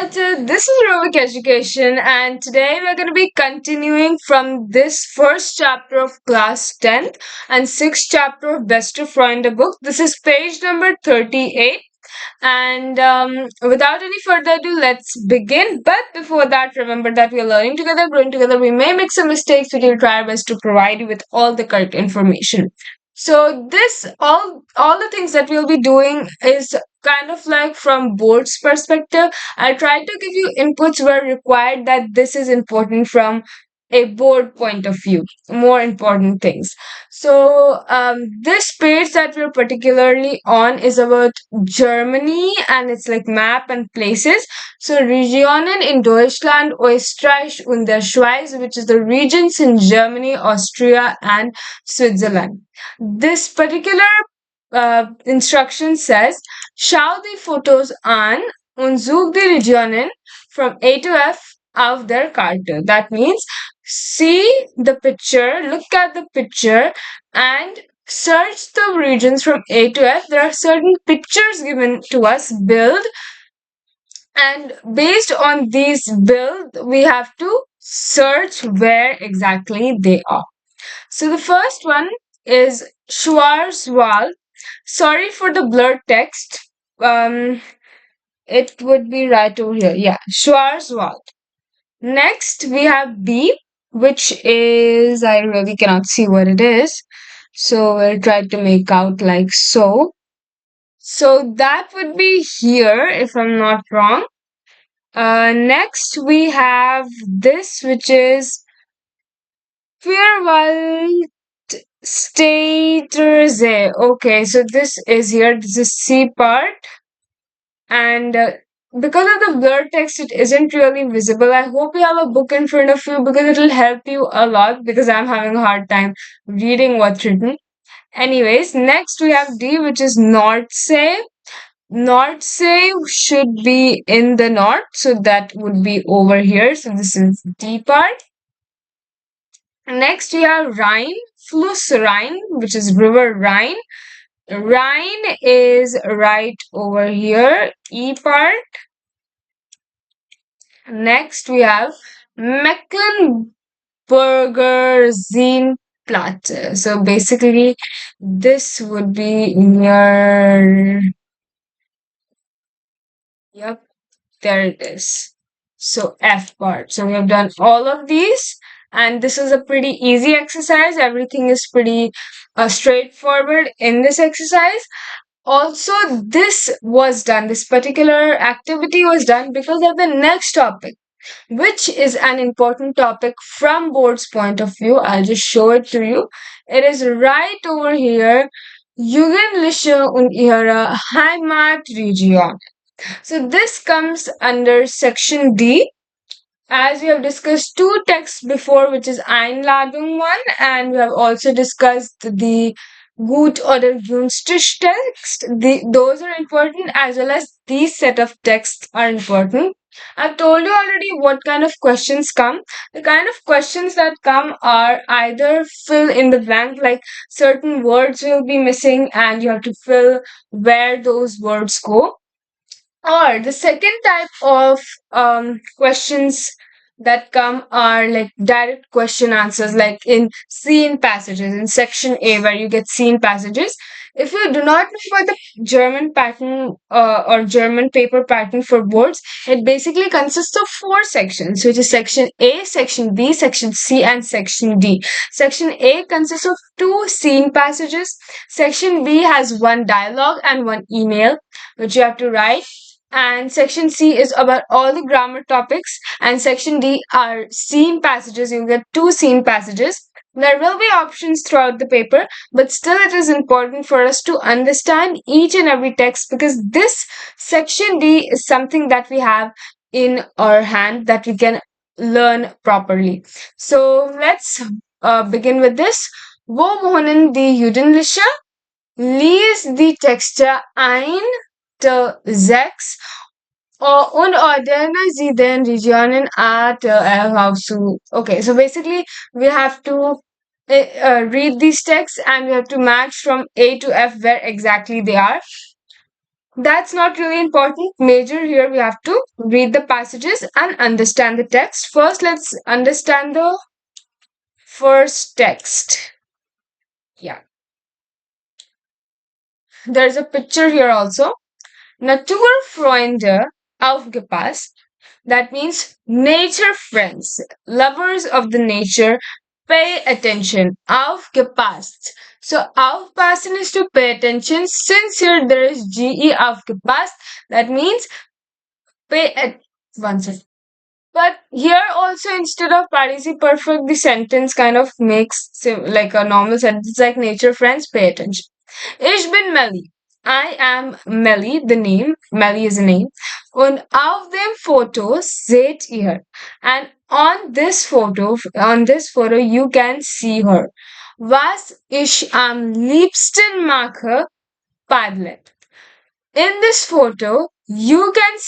This is RuVik Education, and today we're going to be continuing from this first chapter of class 10th and sixth chapter of Beste Freunde book. This is page number 38. And without any further ado, let's begin. But before that, remember that we are learning together, growing together. We may make some mistakes, but we'll try our best to provide you with all the correct information. So this all the things that we'll be doing is kind of like from board's perspective. I tried to give you inputs where required that this is important from a board point of view, more important things. So this page that we're particularly on is about Germany, and it's like map and places. So Regionen in Deutschland, Österreich und der Schweiz, which is the regions in Germany, Austria, and Switzerland. This particular instruction says, schau die Fotos an und such die Regionen from A to F auf der Karte. That means see the picture, look at the picture, and search the regions from A to F. There are certain pictures given to us, build, and based on these build, we have to search where exactly they are. So the first one is Schwarzwald. Sorry for the blurred text. It would be right over here. Yeah, Schwarzwald. Next, we have B, which is, I really cannot see what it is. So we'll try to make out like so. So that would be here, if I'm not wrong. Next, we have this, which is Vierwald Statersee. Okay, so this is here. This is C part. And because of the blurred text, it isn't really visible. I hope you have a book in front of you because it'll help you a lot because I'm having a hard time reading what's written. Anyways, next we have D, which is Nordsee. Nordsee should be in the north, so that would be over here. So this is D part. Next we have Rhine, Fluss Rhine, which is River Rhine. Rhine is right over here, E part. Next we have Mecklenburger Seenplatte. So basically this would be near, yep, there it is. So F part. So we have done all of these, and this is a pretty easy exercise. Everything is pretty straightforward in this exercise. Also, this particular activity was done because of the next topic, which is an important topic from board's point of view. I'll just show it to you. It is right over here. Jugendliche und ihre Heimatregion. So this comes under section D. As we have discussed two texts before, which is Einladung 1, and we have also discussed the Gut oder günstig text. Those are important, as well as these set of texts are important. I've told you already what kind of questions come. The kind of questions that come are either fill in the blank, like certain words will be missing and you have to fill where those words go. Or the second type of questions that come are like direct question answers, like in scene passages in section A, where you get scene passages. If you do not know for the German pattern or German paper pattern for boards, it basically consists of 4 sections, which is section A, section B, section C, and section D. Section A consists of 2 scene passages. Section B has 1 dialogue and 1 email, which you have to write. And section C is about all the grammar topics, and section D are scene passages. You get 2 scene passages. There will be options throughout the paper, but still it is important for us to understand each and every text, because this section D is something that we have in our hand that we can learn properly. So let's begin with this. Wo wohnen die Jugendliche? Lies die Texte ein. 6 und ordne sie den Regionen A to F zu. Okay, so basically we have to read these texts and we have to match from A to F where exactly they are. That's not really important. Major here we have to read the passages and understand the text. First, let's understand the first text. Yeah, there's a picture here also. Naturfreunde aufgepasst. That means nature friends, lovers of the nature. Pay attention. Aufgepasst. So aufpassen is to pay attention. Since here there is ge aufgepasst, that means pay at one second. But here also instead of participle perfect, the sentence kind of makes like a normal sentence like nature friends, pay attention. Ich bin Melly. I am Melly, the name. Melly is a name. Und auf dem Foto seht ihr. And on this photo, you can see her. Was ich am liebsten mache, paddeln. In this photo, you can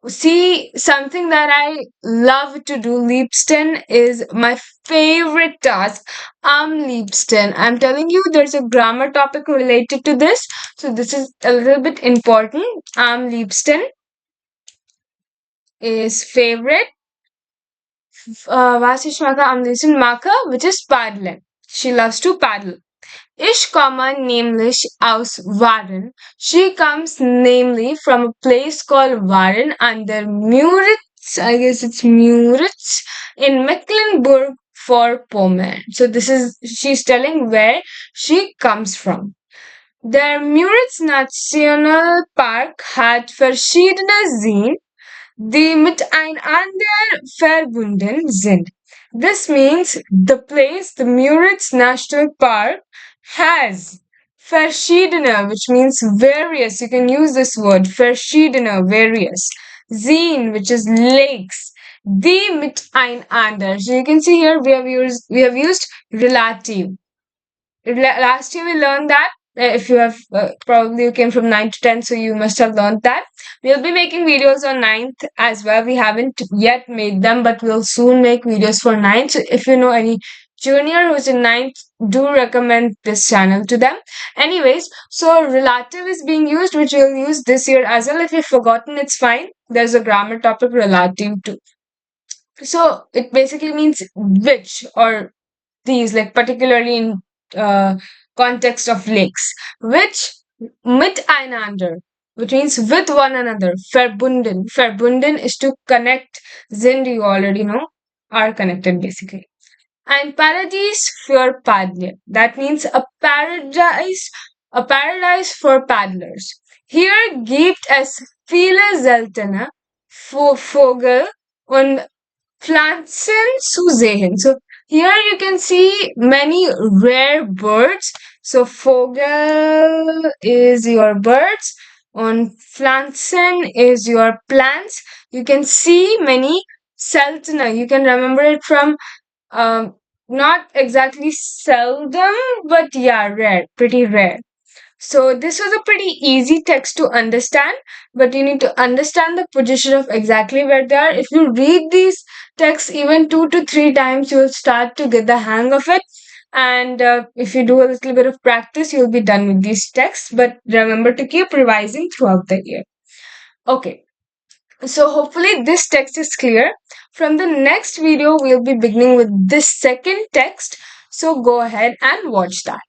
see something that I love to do. Liebsten is my favorite task. Am liebsten. I'm telling you, there's a grammar topic related to this. So this is a little bit important. Am liebsten is favorite. Was ich mache am liebsten mache, which is paddeln. She loves to paddle. Ich komme nämlich aus Waren. She comes namely from a place called Waren under Müritz. I guess it's Müritz in Mecklenburg-Vorpommern. So she's telling where she comes from. Der Müritz Nationalpark hat verschiedene Seen, die miteinander verbunden sind. This means the Müritz National Park, has verschiedene, which means various. You can use this word, verschiedene, various. Seen, which is lakes. Die miteinander. So you can see here we have used relative. Last year we learned that. If you have probably you came from 9 to 10, so you must have learned that. We'll be making videos on 9th as well. We haven't yet made them, but we'll soon make videos for 9th. So if you know any junior who's in 9th, do recommend this channel to them. Anyways, so relative is being used, which we'll use this year as well. If you've forgotten, it's fine. There's a grammar topic relative too. So it basically means which or these, like particularly in context of lakes, which miteinander, which means with one another. Verbunden is to connect. Sind, you already know, are connected basically. And Paradies für Paddler. That means a paradise for paddlers. Hier gibt es viele seltene Vogel und Pflanzen zu sehen. So here you can see many rare birds. So Vogel is your birds and Pflanzen is your plants. You can see many seltene. You can remember it from not exactly seldom, but yeah, rare, pretty rare. So this was a pretty easy text to understand, but you need to understand the position of exactly where they are. If you read these texts even 2 to 3 times, you will start to get the hang of it. And if you do a little bit of practice, you'll be done with these texts. But remember to keep revising throughout the year. Okay. So hopefully this text is clear. From the next video, we'll be beginning with this second text. So go ahead and watch that.